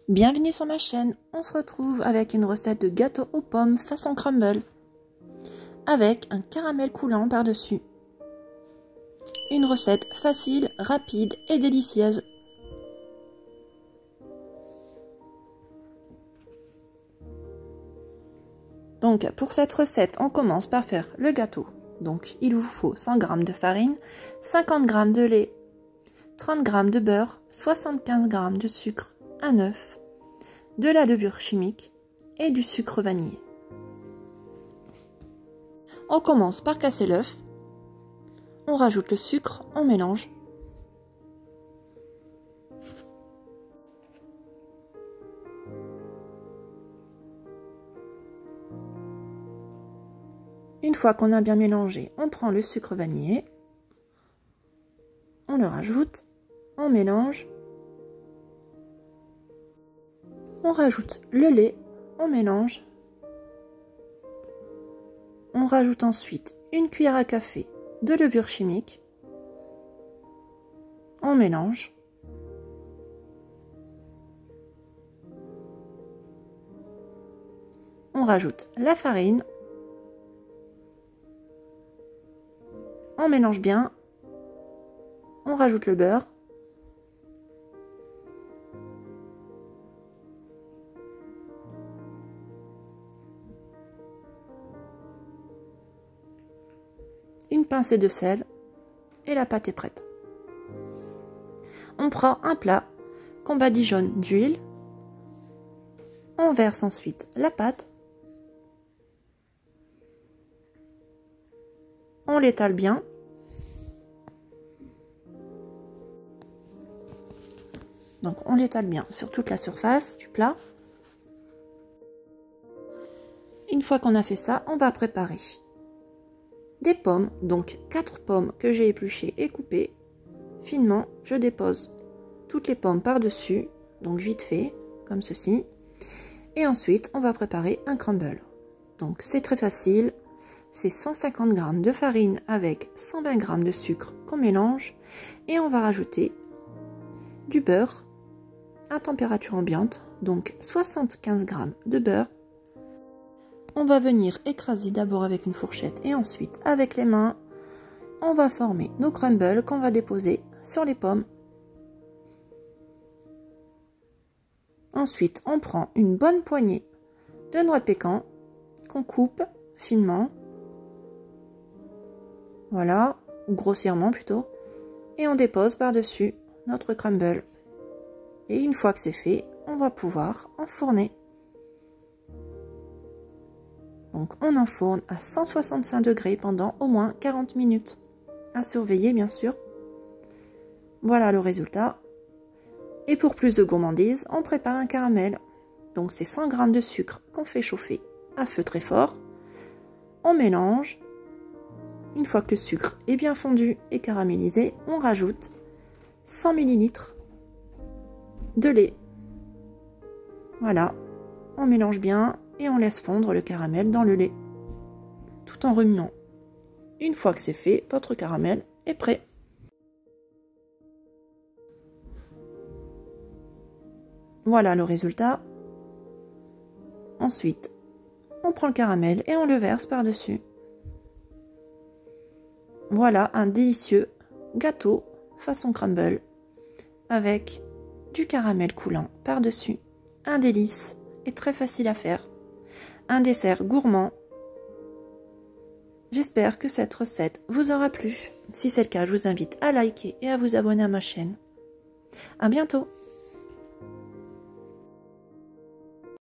Bienvenue sur ma chaîne, on se retrouve avec une recette de gâteau aux pommes façon crumble, avec un caramel coulant par-dessus. Une recette facile, rapide et délicieuse. Donc pour cette recette, on commence par faire le gâteau. Donc il vous faut 100 g de farine, 50 g de lait, 30 g de beurre, 75 g de sucre, un œuf, de la levure chimique et du sucre vanillé. On commence par casser l'œuf, on rajoute le sucre, on mélange. Une fois qu'on a bien mélangé, on prend le sucre vanillé, on le rajoute, on mélange. On rajoute le lait, on mélange. On rajoute ensuite une cuillère à café de levure chimique. On mélange. On rajoute la farine. On mélange bien. On rajoute le beurre. Une pincée de sel et la pâte est prête. On prend un plat qu'on badigeonne d'huile. On verse ensuite la pâte. On l'étale bien. Donc on l'étale bien sur toute la surface du plat. Une fois qu'on a fait ça, on va préparer des pommes, donc 4 pommes que j'ai épluchées et coupées finement. Je dépose toutes les pommes par-dessus, donc vite fait, comme ceci. Et ensuite, on va préparer un crumble. Donc c'est très facile, c'est 150 g de farine avec 120 g de sucre qu'on mélange. Et on va rajouter du beurre à température ambiante, donc 75 g de beurre. On va venir écraser d'abord avec une fourchette et ensuite avec les mains. On va former nos crumbles qu'on va déposer sur les pommes. Ensuite, on prend une bonne poignée de noix de pécan qu'on coupe finement. Voilà, ou grossièrement plutôt. Et on dépose par-dessus notre crumble. Et une fois que c'est fait, on va pouvoir enfourner. Donc on enfourne à 165 degrés pendant au moins 40 minutes. À surveiller bien sûr. Voilà le résultat. Et pour plus de gourmandise, on prépare un caramel. Donc c'est 100 g de sucre qu'on fait chauffer à feu très fort. On mélange. Une fois que le sucre est bien fondu et caramélisé, on rajoute 100 ml de lait. Voilà, on mélange bien. Et on laisse fondre le caramel dans le lait, tout en remuant. Une fois que c'est fait, votre caramel est prêt. Voilà le résultat. Ensuite, on prend le caramel et on le verse par-dessus. Voilà un délicieux gâteau façon crumble avec du caramel coulant par-dessus. Un délice et très facile à faire. Un dessert gourmand. J'espère que cette recette vous aura plu. Si c'est le cas, je vous invite à liker et à vous abonner à ma chaîne. À bientôt!